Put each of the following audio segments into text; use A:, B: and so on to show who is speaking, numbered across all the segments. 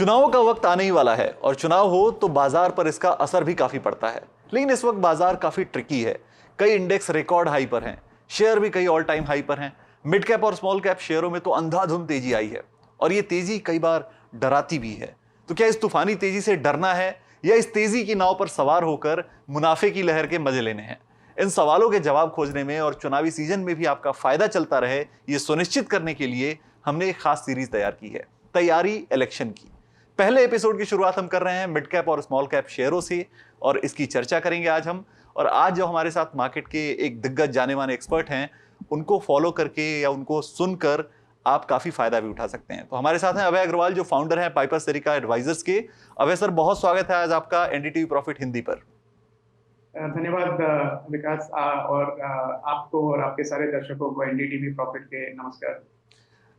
A: चुनावों का वक्त आने ही वाला है और चुनाव हो तो बाजार पर इसका असर भी काफी पड़ता है। लेकिन इस वक्त बाजार काफी ट्रिकी है। कई इंडेक्स रिकॉर्ड हाई पर हैं, शेयर भी कई ऑल टाइम हाई पर हैं। मिड कैप और स्मॉल कैप शेयरों में तो अंधाधुंध तेजी आई है और ये तेजी कई बार डराती भी है। तो क्या इस तूफानी तेजी से डरना है या इस तेजी की नाव पर सवार होकर मुनाफे की लहर के मजे लेने हैं? इन सवालों के जवाब खोजने में और चुनावी सीजन में भी आपका फायदा चलता रहे, ये सुनिश्चित करने के लिए हमने एक खास सीरीज तैयार की है, तैयारी इलेक्शन की। पहले एपिसोड की शुरुआत हम कर रहे हैं मिड कैप और स्मॉल कैप शेयरों से और इसकी चर्चा करेंगे आज हम। और आज जो हमारे साथ मार्केट के एक दिग्गज जाने माने एक्सपर्ट हैं, उनको फॉलो करके या उनको सुनकर आप काफी फायदा भी उठा सकते हैं। तो हमारे साथ हैं अभय अग्रवाल, जो फाउंडर हैं पाइपर सरिका एडवाइजर्स के। अभय सर, बहुत स्वागत है आज आपका एनडीटीवी प्रॉफिट हिंदी पर।
B: धन्यवाद विकास, और आपको और आपके सारे दर्शकों को एनडीटीवी प्रॉफिट के नमस्कार।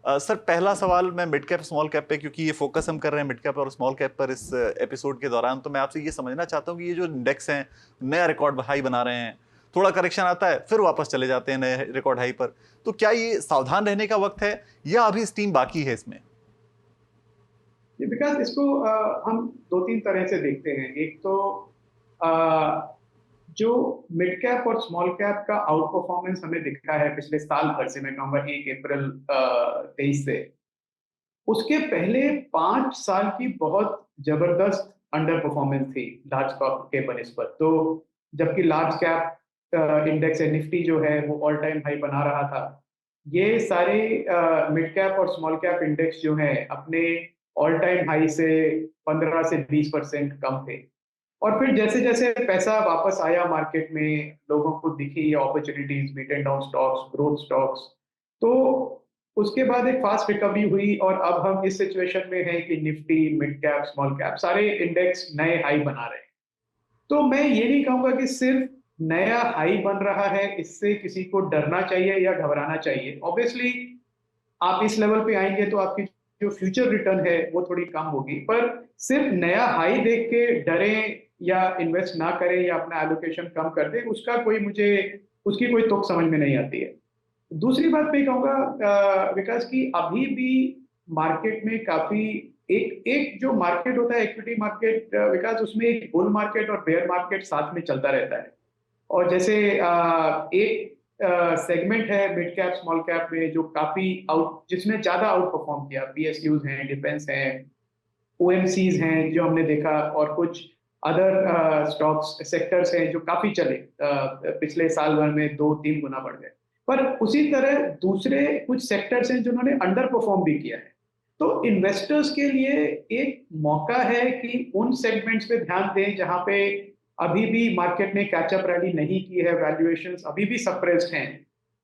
A: सर, पहला सवाल मैं मिड कैप स्मॉल कैप पे, क्योंकि ये फोकस हम कर रहे हैं मिड कैप और स्मॉल कैप पर इस एपिसोड के दौरान, तो मैं आपसे ये समझना चाहता हूँ कि ये जो इंडेक्स हैं नया रिकॉर्ड हाई बना रहे हैं, थोड़ा करेक्शन आता है फिर वापस चले जाते हैं नए रिकॉर्ड हाई पर, तो क्या ये सावधान रहने का वक्त है या अभी स्टीम बाकी है इसमें?
B: विकास, इसको हम दो तीन तरह से देखते हैं। एक तो जो मिड कैप और स्मॉल कैप का आउट परफॉर्मेंस हमें दिखा है पिछले साल भर से, मैं कहूँगा 1 अप्रैल 23 से, उसके पहले 5 साल की बहुत जबरदस्त अंडर परफॉर्मेंस थी लार्ज कैप के बनिस्बत। तो जबकि लार्ज कैप इंडेक्स निफ्टी जो है वो ऑल टाइम हाई बना रहा था, ये सारे मिड कैप और स्मॉल कैप इंडेक्स जो हैं अपने ऑल टाइम हाई से 15 से 20% कम थे। और फिर जैसे जैसे पैसा वापस आया मार्केट में, लोगों को दिखी opportunities, beaten down stocks, growth stocks, तो उसके बाद एक फास्ट रिकवरी हुई और अब हम इस सिचुएशन में हैं कि Nifty, mid cap, small cap सारे इंडेक्स नए हाई बना रहे हैं। तो मैं ये नहीं कहूंगा कि सिर्फ नया हाई बन रहा है इससे किसी को डरना चाहिए या घबराना चाहिए। ऑब्वियसली आप इस लेवल पे आएंगे तो आपकी जो फ्यूचर रिटर्न है वो थोड़ी कम होगी, पर सिर्फ नया हाई देख के डरें या इन्वेस्ट ना करें या अपना एलोकेशन कम कर दें, उसका कोई मुझे उसकी कोई तुक समझ में नहीं आती है। दूसरी बात मैं कहूंगा विकास की, अभी भी मार्केट में काफी एक एक जो मार्केट होता है इक्विटी मार्केट, विकास, उसमें एक बुल मार्केट और बेयर मार्केट साथ में चलता रहता है। और जैसे एक सेगमेंट है मिड कैप स्मॉल कैप में जो काफी आउट जिसने ज्यादा आउट परफॉर्म किया, पीएसयूज हैं, डिफेंस हैं, ओएमसीज हैं जो हमने देखा, और कुछ अदर स्टॉक्स सेक्टर्स हैं जो काफी चले, पिछले साल भर में 2-3 गुना बढ़ गए। पर उसी तरह दूसरे कुछ सेक्टर्स हैं जिन्होंने अंडर परफॉर्म भी किया है। तो इन्वेस्टर्स के लिए एक मौका है कि उन सेगमेंट्स पे ध्यान दें जहां पे अभी भी मार्केट ने कैचअप रैली नहीं की है, वैल्यूएशंस अभी भी सप्रेस्ड हैं।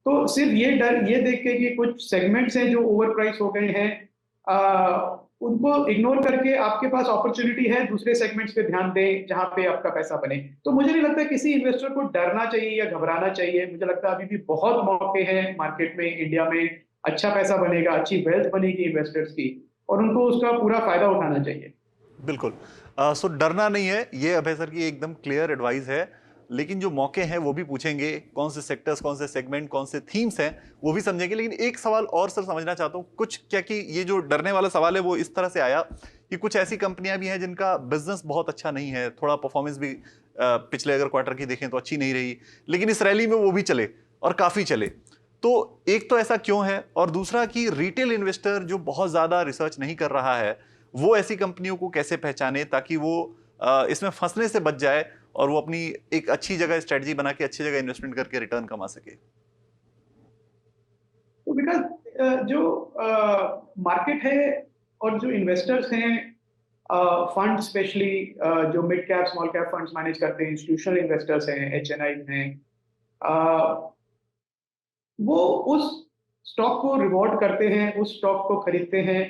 B: तो सिर्फ ये डर ये देख के कि कुछ सेगमेंट्स हैं जो ओवर प्राइस हो गए हैं, उनको इग्नोर करके आपके पास अपॉर्चुनिटी है दूसरे सेगमेंट्स पे ध्यान दें जहां पे आपका पैसा बने। तो मुझे नहीं लगता किसी इन्वेस्टर को डरना चाहिए या घबराना चाहिए। मुझे लगता है अभी भी बहुत मौके हैं मार्केट में, इंडिया में अच्छा पैसा बनेगा, अच्छी वेल्थ बनेगी इन्वेस्टर्स की, और उनको उसका पूरा फायदा उठाना चाहिए।
A: बिल्कुल। सो डरना नहीं है, ये अभय सर की एकदम क्लियर एडवाइस है। लेकिन जो मौके हैं वो भी पूछेंगे, कौन से सेक्टर्स, कौन से सेगमेंट, कौन से थीम्स हैं वो भी समझेंगे। लेकिन एक सवाल और सर समझना चाहता हूँ कुछ, क्या कि ये जो डरने वाला सवाल है वो इस तरह से आया कि कुछ ऐसी कंपनियां भी हैं जिनका बिजनेस बहुत अच्छा नहीं है, थोड़ा परफॉर्मेंस भी पिछले अगर क्वार्टर की देखें तो अच्छी नहीं रही, लेकिन इस रैली में वो भी चले और काफी चले। तो एक तो ऐसा क्यों है, और दूसरा कि रिटेल इन्वेस्टर जो बहुत ज्यादा रिसर्च नहीं कर रहा है, वो ऐसी कंपनियों को कैसे पहचाने ताकि वो इसमें फंसने से बच जाए और वो अपनी एक अच्छी जगह स्ट्रेटजी बना के अच्छी जगह इन्वेस्टमेंट करके रिटर्न कमा सके?
B: तो बिकॉज जो मार्केट है और जो इन्वेस्टर्स हैं, फंड स्पेशली जो mid cap small cap funds manage करते हैं, इंस्टीट्यूशनल इन्वेस्टर्स हैं, एचएनआई हैं, वो उस स्टॉक को रिवॉर्ड करते हैं, उस स्टॉक को खरीदते हैं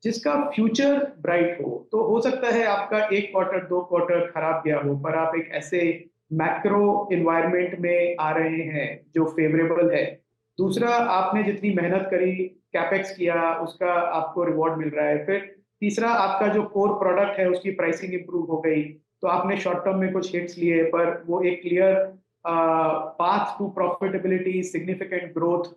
B: जिसका फ्यूचर ब्राइट हो। तो हो सकता है आपका 1 क्वार्टर 2 क्वार्टर खराब गया हो, पर आप एक ऐसे मैक्रो इन्वायरमेंट में आ रहे हैं जो फेवरेबल है। दूसरा, आपने जितनी मेहनत करी, कैपेक्स किया, उसका आपको रिवॉर्ड मिल रहा है। फिर तीसरा, आपका जो कोर प्रोडक्ट है उसकी प्राइसिंग इंप्रूव हो गई, तो आपने शॉर्ट टर्म में कुछ हिट्स लिए पर वो एक clear path to profitability, significant growth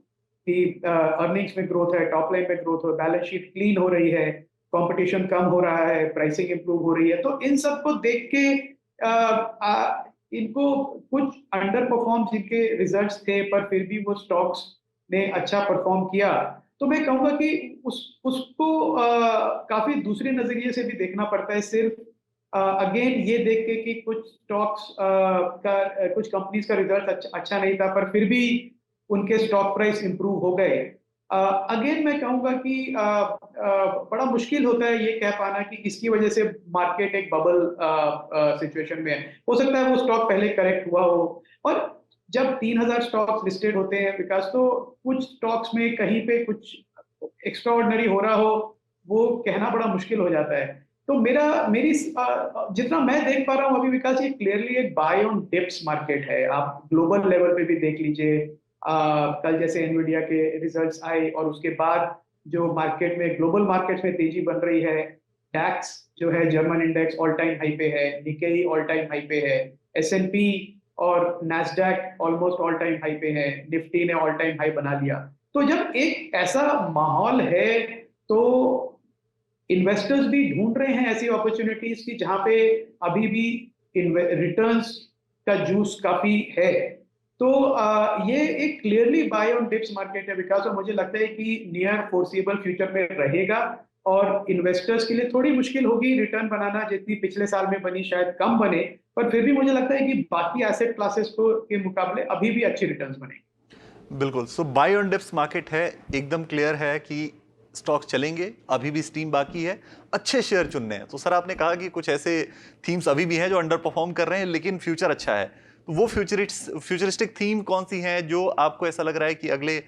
B: की, अर्निंग्स में ग्रोथ है, टॉप लाइन में ग्रोथ हो, बैलेंस शीट क्लीन हो रही है, कंपटीशन कम हो रहा है, प्राइसिंग इंप्रूव हो रही है, तो इन सब को देख के इनको कुछ अंडर परफॉर्म जिनके रिजल्ट्स थे पर फिर भी वो स्टॉक्स ने अच्छा परफॉर्म किया, तो मैं कहूंगा कि उसको काफी दूसरे नजरिए से भी देखना पड़ता है। सिर्फ अगेन ये देख के कि कुछ स्टॉक्स कुछ कंपनीज का रिजल्ट अच्छा नहीं था पर फिर भी उनके स्टॉक प्राइस इंप्रूव हो गए। अगेन मैं कहूंगा कि बड़ा मुश्किल होता है ये कह पाना कि इसकी वजह से मार्केट एक बबल सिचुएशन में है। हो सकता है वो स्टॉक पहले करेक्ट हुआ हो, और जब 3000 स्टॉक्स लिस्टेड होते हैं विकास, तो कुछ स्टॉक्स में कहीं पे कुछ एक्स्ट्राऑर्डिनरी हो रहा हो, वो कहना बड़ा मुश्किल हो जाता है। तो जितना मैं देख पा रहा हूँ अभी विकास, ये क्लियरली एक बाय ऑन डिप्स मार्केट है। आप ग्लोबल लेवल पे भी देख लीजिए, कल जैसे एनवीडिया के रिजल्ट्स आए और उसके बाद जो मार्केट में ग्लोबल मार्केट्स में तेजी बन रही है, डैक्स जो है German index all time high पे है, निकेई ऑल टाइम हाई पे है, एसएनपी और Nasdaq almost all time high पे है, निफ्टी ने ऑल टाइम हाई बना लिया। तो जब एक ऐसा माहौल है तो इन्वेस्टर्स भी ढूंढ रहे हैं ऐसी अपॉर्चुनिटीज की जहां पे अभी भी रिटर्न्स का जूस काफी है। तो ये एक clearly buy on dips market है विकास, और मुझे लगता है कि नियर फोर्सिबल फ्यूचर में रहेगा। और इन्वेस्टर्स के लिए थोड़ी मुश्किल होगी रिटर्न बनाना, जितनी पिछले साल में बनी शायद कम बने, पर फिर भी मुझे लगता है कि बाकी एसेट क्लासेस को के मुकाबले अभी भी अच्छी रिटर्न्स बनेंगे।
A: बिल्कुल। सो बाय ऑन डिप्स मार्केट है, एकदम क्लियर है कि स्टॉक चलेंगे, अभी भी स्टीम बाकी है, अच्छे शेयर चुनने हैं। तो सर आपने कहा कि कुछ ऐसे थीम्स अभी भी हैं जो अंडर परफॉर्म कर रहे हैं लेकिन फ्यूचर अच्छा है, तो वो फ्यूचरिस्टिक थीम कौन सी हैं जो आपको ऐसा लग रहा है कि अगले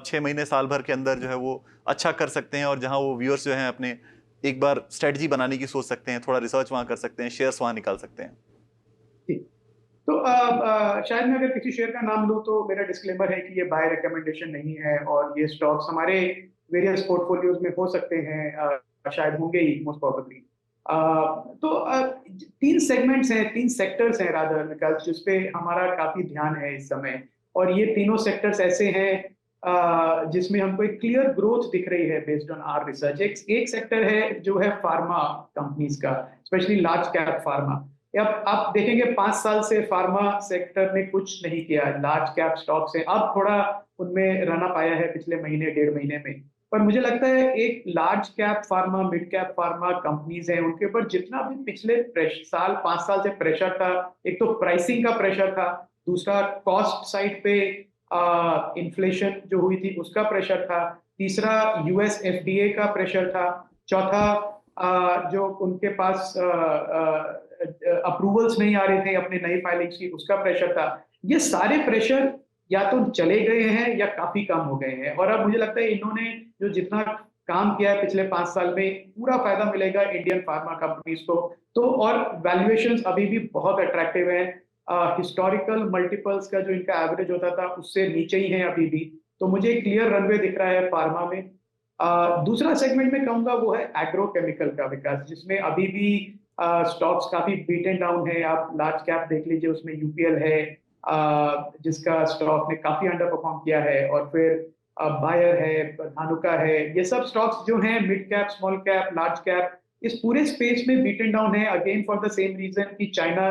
A: 6 महीने साल भर के अंदर जो है वो अच्छा कर सकते हैं, और जहां वो व्यूअर्स जो हैं अपने एक बार स्ट्रेटजी बनाने की सोच सकते हैं, थोड़ा रिसर्च वहां कर सकते हैं, शेयर्स वहां निकाल सकते हैं?
B: ठीक। तो शायद मैं अगर किसी शेयर का नाम लूं तो मेरा डिस्क्लेमर है कि ये बाय रिकमेंडेशन नहीं है, और ये स्टॉक्स हमारे वेरियस पोर्टफोलियोज में हो सकते हैं, शायद होंगे ही मोस्ट प्रोबेबली। तो 3 सेगमेंट्स हैं, 3 सेक्टर्स हैं रादर विकास, जिसपे हमारा काफी ध्यान है इस समय। और ये तीनों सेक्टर्स ऐसे हैं जिसमें हमको एक क्लियर ग्रोथ दिख रही है बेस्ड ऑन आर रिसर्च। एक सेक्टर है जो है फार्मा कंपनीज का, स्पेशली लार्ज कैप फार्मा। अब आप देखेंगे 5 साल से फार्मा सेक्टर ने कुछ नहीं किया, लार्ज कैप स्टॉक्स है, अब थोड़ा उनमें रन अप आया है पिछले महीने 1.5 महीने में। पर मुझे लगता है एक large cap pharma, mid cap pharma companies हैं, उनके ऊपर जितना भी पिछले 5 साल से प्रेशर था, एक तो प्राइसिंग का प्रेशर था, दूसरा कॉस्ट साइड पे इन्फ्लेशन जो हुई थी उसका प्रेशर था, तीसरा यूएस एफडीए का प्रेशर था, चौथा जो उनके पास अप्रूवल्स नहीं आ रहे थे अपने नई फाइलिंग्स की, उसका प्रेशर था। ये सारे प्रेशर या तो चले गए हैं या काफी कम हो गए हैं, और अब मुझे लगता है इन्होंने जो जितना काम किया है पिछले 5 साल में, पूरा फायदा मिलेगा इंडियन फार्मा कंपनीज को। तो और वैल्यूएशंस अभी भी बहुत अट्रैक्टिव है, हिस्टोरिकल मल्टीपल्स का जो इनका एवरेज होता था उससे नीचे ही है अभी भी। तो मुझे क्लियर रनवे दिख रहा है फार्मा में। दूसरा सेगमेंट में कहूंगा वो है एग्रोकेमिकल का विकास, जिसमें अभी भी स्टॉक्स काफी बीटन डाउन है। आप लार्ज कैप देख लीजिए, उसमें यूपीएल है जिसका स्टॉक ने काफी अंडर परफॉर्म किया है, और फिर बायर है, धानुका है, ये सब स्टॉक्स जो हैं mid cap, small cap, large cap, इस पूरे स्पेस में बीटन डाउन है, again for the same reason कि चाइना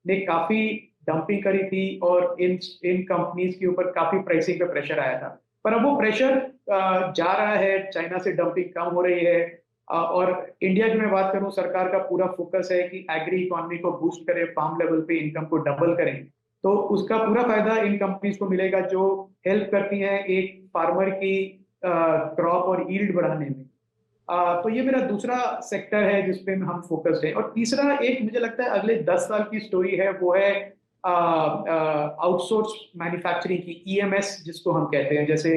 B: ने काफी डंपिंग करी थी और इन कंपनीज के ऊपर काफी प्राइसिंग पे प्रेशर आया था। पर अब वो प्रेशर जा रहा है, चाइना से डंपिंग कम हो रही है। और इंडिया की मैं बात करूं, सरकार का पूरा फोकस है कि एग्री इकोनॉमी को बूस्ट करें, फार्म लेवल पे इनकम को डबल करें। तो उसका पूरा फायदा इन कंपनीज को मिलेगा जो हेल्प करती हैं एक फार्मर की क्रॉप और यील्ड बढ़ाने में। तो ये मेरा दूसरा सेक्टर है जिसपे हम फोकस्ड हैं। और तीसरा एक मुझे लगता है अगले 10 साल की स्टोरी है, वो है आउटसोर्स मैन्युफैक्चरिंग की, ईएमएस जिसको हम कहते हैं। जैसे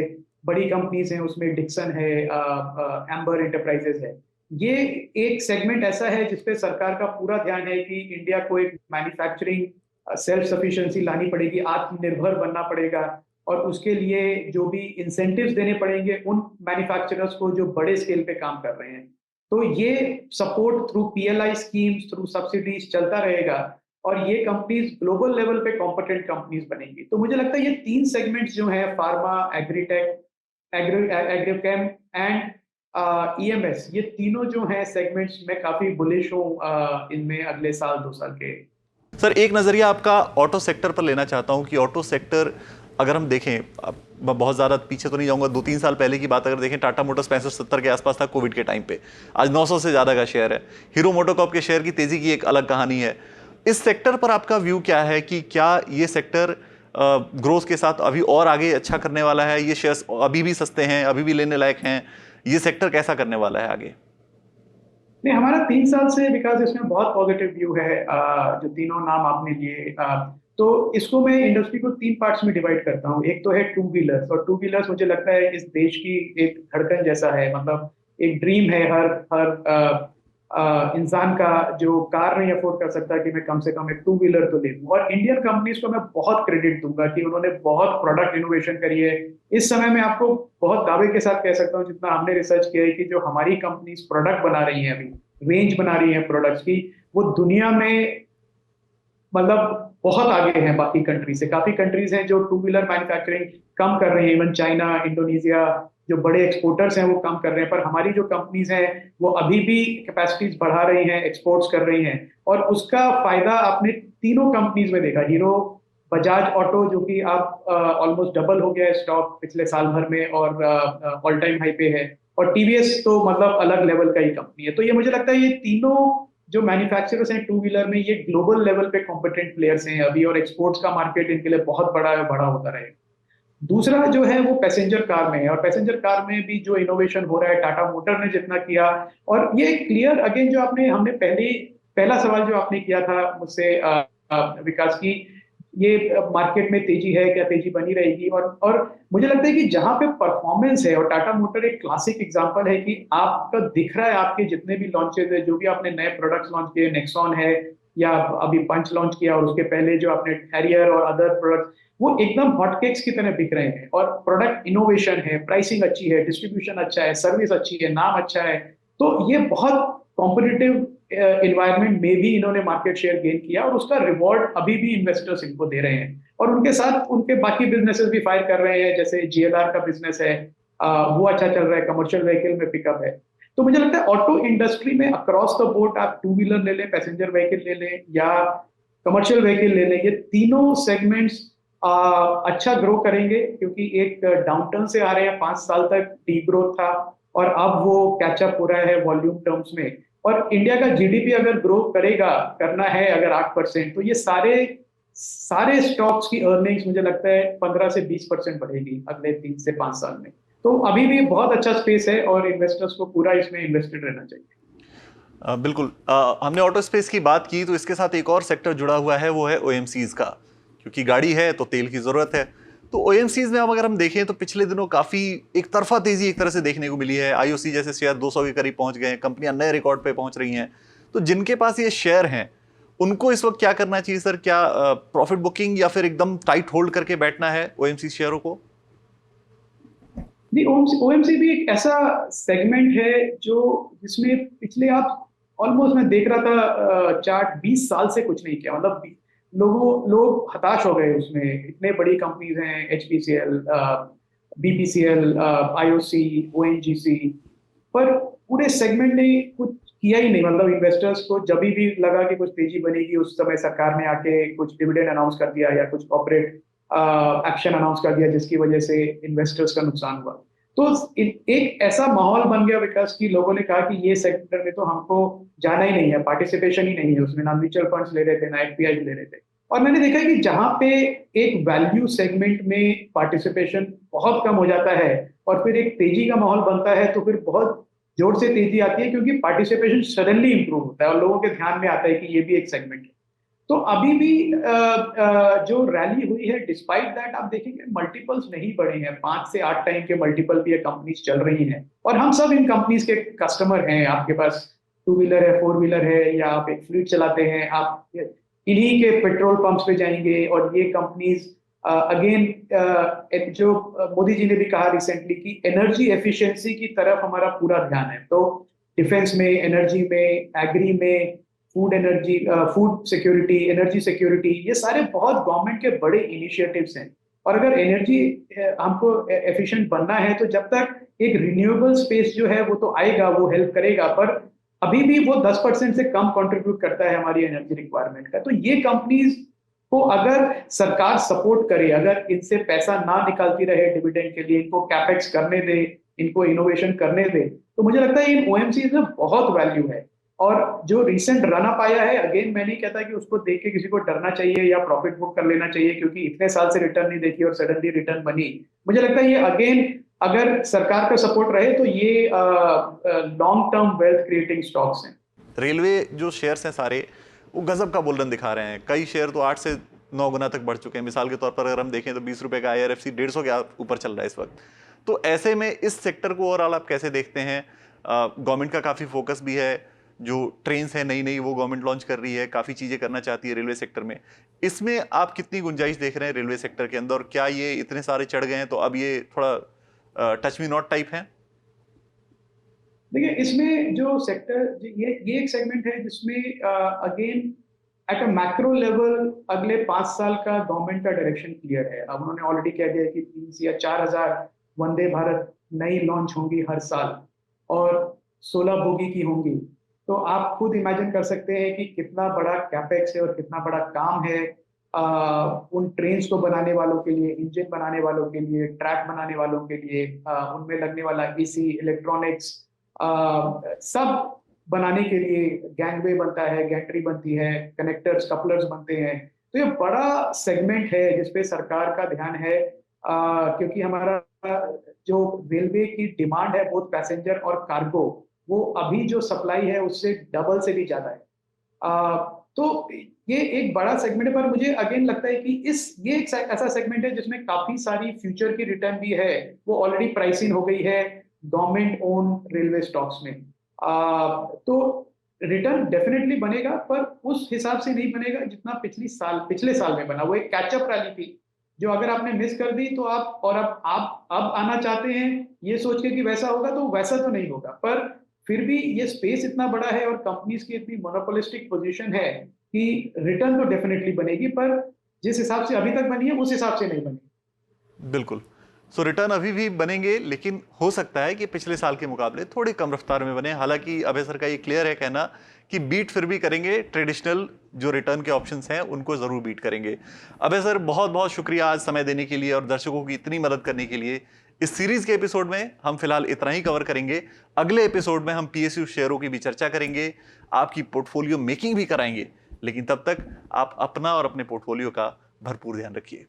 B: बड़ी कंपनीज हैं, उसमें डिक्सन है, एम्बर एंटरप्राइजेस है। ये एक सेगमेंट ऐसा है जिसपे सरकार का पूरा ध्यान है कि इंडिया को एक मैन्युफैक्चरिंग सेल्फ सफिशिएंसी लानी पड़ेगी, आत्मनिर्भर बनना पड़ेगा, और उसके लिए जो भी इंसेंटिव्स देने पड़ेंगे उन मैन्युफैक्चरर्स को जो बड़े स्केल पे काम कर रहे हैं। तो ये support through PLI schemes, through subsidies चलता रहेगा, और ये कंपनीज ग्लोबल लेवल पे कॉम्पिटेंट कंपनीज बनेंगी। तो मुझे लगता है ये 3 सेगमेंट्स जो है, pharma, agritech, Agrochem and EMS, ये तीनों जो हैं सेगमेंट्स में काफी बुलिश हूँ इनमें अगले साल 2 साल के।
A: सर एक नज़रिया आपका ऑटो सेक्टर पर लेना चाहता हूं कि ऑटो सेक्टर अगर हम देखें, अब मैं बहुत ज़्यादा पीछे तो नहीं जाऊंगा, 2-3 साल पहले की बात अगर देखें, टाटा मोटर्स 65-70 के आसपास था कोविड के टाइम पे, आज 900 से ज़्यादा का शेयर है। हीरो मोटोकॉर्प के शेयर की तेज़ी की एक अलग कहानी है। इस सेक्टर पर आपका व्यू क्या है कि क्या ये सेक्टर ग्रोथ के साथ अभी और आगे अच्छा करने वाला है? ये शेयर्स अभी भी सस्ते हैं, अभी भी लेने लायक हैं? ये सेक्टर कैसा करने वाला है आगे?
B: नहीं, हमारा 3 साल से विकास इसमें बहुत पॉजिटिव व्यू है। जो तीनों नाम आपने लिए, तो इसको मैं इंडस्ट्री को 3 पार्ट्स में डिवाइड करता हूँ। एक तो है टू व्हीलर्स, और टू व्हीलर्स मुझे लगता है इस देश की एक धड़कन जैसा है। मतलब एक ड्रीम है हर हर इंसान का, जो कार नहीं अफोर्ड कर सकता, कि मैं कम से कम एक टू व्हीलर तो ले लूँ। और इंडियन कंपनीज को मैं बहुत क्रेडिट दूंगा कि उन्होंने बहुत प्रोडक्ट इनोवेशन करी है। इस समय में आपको बहुत दावे के साथ कह सकता हूँ, जितना हमने रिसर्च किया है, कि जो हमारी कंपनीज प्रोडक्ट बना रही हैं, अभी रेंज बना रही हैं प्रोडक्ट्स की, वो दुनिया में मतलब बहुत आगे हैं बाकी कंट्री से। काफी कंट्रीज हैं जो टू व्हीलर मैन्युफैक्चरिंग कम कर रहे हैं, इवन चाइना, इंडोनेशिया, जो बड़े एक्सपोर्टर्स हैं वो कम कर रहे हैं। पर हमारी जो कंपनीज हैं वो अभी भी कैपेसिटीज बढ़ा रही हैं, एक्सपोर्ट्स कर रही हैं। और उसका फायदा आपने तीनों कंपनीज में देखा। हीरो, बजाज ऑटो, जो कि आप ऑलमोस्ट डबल हो गया है स्टॉक पिछले साल भर में, और ऑल टाइम हाई पे है। और टीवीएस तो मतलब अलग लेवल का ही कंपनी है। तो ये मुझे लगता है ये तीनों जो मैन्युफैक्चरर्स हैं टू व्हीलर में, ये ग्लोबल लेवल पे कॉम्पिटेंट प्लेयर्स हैं अभी, और एक्सपोर्ट्स का मार्केट इनके लिए बहुत बड़ा है, बड़ा होता रहेगा। दूसरा जो है वो पैसेंजर कार में है, और पैसेंजर कार में भी जो इनोवेशन हो रहा है, टाटा मोटर ने जितना किया। और ये क्लियर अगेन, जो आपने हमने पहले पहला सवाल जो आपने किया था मुझसे विकास की, ये मार्केट में तेजी है क्या, तेजी बनी रहेगी। और मुझे लगता है कि जहां पे परफॉर्मेंस है, और टाटा मोटर एक क्लासिक एग्जांपल है, कि आपका दिख रहा है, आपके जितने भी लॉन्चेज है, जो भी आपने नए प्रोडक्ट्स लॉन्च किए, नेक्सॉन है, या अभी पंच लॉन्च किया, और उसके पहले जो आपने हैरियर और अदर प्रोडक्ट्स, वो एकदम हॉटकेक्स की तरह बिक रहे हैं। और प्रोडक्ट इनोवेशन है, प्राइसिंग अच्छी है, डिस्ट्रीब्यूशन अच्छा है, सर्विस अच्छी है, नाम अच्छा है। तो ये बहुत कॉम्पिटिटिव इन्वायरमेंट में भी इन्होंने मार्केट शेयर गेन किया, और उसका रिवॉर्ड अभी भी इन्वेस्टर्स इनको दे रहे हैं। और उनके साथ उनके बाकी बिजनेसेस भी फायर कर रहे हैं, जैसे जीएलआर का बिजनेस है, वो अच्छा चल रहा है, कमर्शियल व्हीकल में पिकअप है। तो मुझे लगता है ऑटो इंडस्ट्री में अक्रॉस द बोर्ड, आप टू व्हीलर ले लें, पैसेंजर व्हीकल ले लें, या कमर्शियल व्हीकल ले लें, ये तीनों सेगमेंट्स अच्छा ग्रो करेंगे। क्योंकि एक डाउनटर्न से आ रहे हैं, 5 साल तक डी ग्रोथ था, और अब वो कैचअप हो रहा है वॉल्यूम टर्म्स में। और इंडिया का जीडीपी अगर ग्रो करेगा, करना है अगर 8%, तो ये सारे सारे स्टॉक्स की अर्निंग्स मुझे लगता है 15 से 20% बढ़ेगी अगले 3 से 5 साल में। तो अभी भी बहुत अच्छा स्पेस है, और इन्वेस्टर्स को पूरा इसमें इन्वेस्टेड रहना चाहिए।
A: बिल्कुल। हमने ऑटो स्पेस की बात की तो इसके साथ एक और सेक्टर जुड़ा हुआ है, वो है ओएमसीज का। क्योंकि गाड़ी है तो तेल की ज़रूरत है। तो ओएमसीज में अब अगर हम देखें तो पिछले दिनों काफ़ी एक तरफा तेज़ी एक तरह से देखने को मिली है। आईओसी जैसे शेयर 200 के करीब पहुंच गए हैं, कंपनियां नए रिकॉर्ड पे पहुंच रही हैं। तो जिनके पास ये शेयर हैं उनको इस वक्त क्या करना चाहिए सर? क्या प्रॉफिट बुकिंग या फिर एकदम टाइट होल्ड करके बैठना है ओएमसी शेयरों को?
B: नहीं, ओएमसी भी एक ऐसा सेगमेंट है जो, जिसमें पिछले आप ऑलमोस्ट, मैं देख रहा था चार्ट, 20 साल से कुछ नहीं किया। मतलब लोग हताश हो गए उसमें। इतने बड़ी कंपनीज हैं, एचपीसीएल, बीपीसीएल, आईओसी, ओएनजीसी, पर पूरे सेगमेंट ने कुछ किया ही नहीं। मतलब इन्वेस्टर्स को जब भी लगा कि कुछ तेजी बनेगी, उस समय सरकार ने आके कुछ डिविडेंड अनाउंस कर दिया, या कुछ कॉर्पोरेट एक्शन अनाउंस कर दिया, जिसकी वजह से इन्वेस्टर्स का नुकसान हुआ। तो एक ऐसा माहौल बन गया विकास की, लोगों ने कहा कि ये सेक्टर में तो हमको जाना ही नहीं है, पार्टिसिपेशन ही नहीं है उसमें। ना म्यूचुअल फंड्स ले रहे थे, ना एफपीआई ले रहे थे। और मैंने देखा कि जहां पे एक वैल्यू सेगमेंट में पार्टिसिपेशन बहुत कम हो जाता है, और फिर एक तेजी का माहौल बनता है, तो फिर बहुत जोर से तेजी आती है, क्योंकि पार्टिसिपेशन सडनली इंप्रूव होता है, और लोगों के ध्यान में आता है कि ये भी एक सेगमेंट है। तो अभी भी जो रैली हुई है, डिस्पाइट दैट आप देखेंगे मल्टीपल्स नहीं बढ़े हैं। 5 से 8 टाइम के मल्टीपल पे ये कंपनीज चल रही हैं, और हम सब इन कंपनीज के कस्टमर हैं। आपके पास टू व्हीलर है, फोर व्हीलर है, या आप एक फ्लीट चलाते हैं, आप इन्हीं के पेट्रोल पंप्स पे जाएंगे। और ये कंपनीज अगेन, जो मोदी जी ने भी कहा रिसेंटली, कि एनर्जी एफिशिएंसी की तरफ हमारा पूरा ध्यान है। तो डिफेंस में, एनर्जी में, एग्री में, food energy, food security, energy security, ये सारे बहुत गवर्नमेंट के बड़े इनिशिएटिव्स हैं। और अगर एनर्जी हमको एफिशिएंट बनना है तो जब तक एक रिन्यूएबल स्पेस जो है वो तो आएगा, वो हेल्प करेगा, पर अभी भी वो 10% से कम कंट्रीब्यूट करता है हमारी एनर्जी रिक्वायरमेंट का। तो ये कंपनीज को अगर सरकार सपोर्ट करे, अगर इनसे पैसा ना निकालती रहे डिविडेंड के लिए, इनको कैपेक्स करने दे, इनको इनोवेशन करने दे, तो मुझे लगता है इन ओएमसीज में बहुत वैल्यू है। और जो रिसेंट रन अप आया है, अगेन मैं नहीं कहता कि उसको देख के किसी को डरना चाहिए या प्रॉफिट बुक कर लेना चाहिए, क्योंकि इतने साल से रिटर्न नहीं देखी और सडनली रिटर्न बनी। मुझे लगता है ये अगेन अगर सरकार का सपोर्ट रहे तो ये long term wealth creating stocks हैं।
A: रेलवे जो शेयर्स हैं सारे, वो गजब का बुल रन दिखा रहे हैं। कई शेयर तो 8 से 9 गुना तक बढ़ चुके हैं। मिसाल के तौर पर अगर हम देखें तो 20 रुपए का IRFC 150 के ऊपर चल रहा है इस वक्त। तो ऐसे में इस सेक्टर को ओवरऑल आप कैसे देखते हैं? गवर्नमेंट का काफ़ी फोकस भी है, जो ट्रेन्स है नई नई वो गवर्नमेंट लॉन्च कर रही है, काफ़ी चीज़ें करना चाहती है रेलवे सेक्टर में। इसमें आप कितनी गुंजाइश देख रहे हैं रेलवे सेक्टर के अंदर? और क्या ये इतने सारे चढ़ गए हैं तो अब ये थोड़ा टच मी नॉट टाइप है?
B: देखिए, इसमें जो सेक्टर, ये एक सेगमेंट है जिसमें again at a macro level अगले 5 साल का गवर्नमेंट का डायरेक्शन क्लियर है। अब उन्होंने ऑलरेडी कह दिया कि 3 या 4,000 वंदे भारत नई लॉन्च होंगी हर साल और 16 बोगी की होंगी। तो आप खुद इमेजिन कर सकते हैं कि कितना बड़ा कैपेक्स है और कितना बड़ा काम है उन ट्रेन्स को बनाने वालों के लिए, इंजन बनाने वालों के लिए, ट्रैक बनाने वालों के लिए, उनमें लगने वाला एसी, इलेक्ट्रॉनिक्स, सब बनाने के लिए। गैंगवे बनता है, गैंट्री बनती है, कनेक्टर्स, कपलर्स बनते हैं। तो ये बड़ा सेगमेंट है जिसपे सरकार का ध्यान है, क्योंकि हमारा जो रेलवे की डिमांड है बोथ पैसेंजर और कार्गो, वो अभी जो सप्लाई है उससे डबल से भी ज्यादा है। तो ये एक बड़ा सेगमेंट है, पर मुझे अगेन लगता है कि ये एक ऐसा सेगमेंट है जिसमें काफी सारी फ्यूचर की रिटर्न भी है, वो ऑलरेडी प्राइस इन हो गई है गवर्नमेंट ओन रेलवे स्टॉक्स में। तो रिटर्न डेफिनेटली बनेगा, पर उस हिसाब से नहीं बनेगा जितना पिछले साल में बना। वो एक कैचअप रैली थी जो अगर आपने मिस कर दी तो आप, और अब आना चाहते हैं ये सोच के कि वैसा होगा, तो वैसा तो नहीं होगा। पर फिर भी ये स्पेस इतना बड़ा है और कंपनीज की इतनी मोनोपोलिस्टिक पोजीशन है कि रिटर्न तो डेफिनेटली बनेगी, पर जिस हिसाब से अभी तक बनी है उस हिसाब से नहीं बनी।
A: बिल्कुल। सो रिटर्न अभी भी बनेंगे, लेकिन हो सकता है कि पिछले साल के मुकाबले थोड़ी कम रफ्तार में बने। हालांकि अभय सर का ये क्लियर है कहना कि बीट फिर भी करेंगे, ट्रेडिशनल जो रिटर्न के ऑप्शंस हैं उनको जरूर बीट करेंगे। अभय सर, बहुत बहुत शुक्रिया आज समय देने के लिए और दर्शकों की इतनी मदद करने के लिए। इस सीरीज के एपिसोड में हम फिलहाल इतना ही कवर करेंगे। अगले एपिसोड में हम PSU शेयरों की भी चर्चा करेंगे, आपकी पोर्टफोलियो मेकिंग भी कराएंगे। लेकिन तब तक आप अपना और अपने पोर्टफोलियो का भरपूर ध्यान रखिए।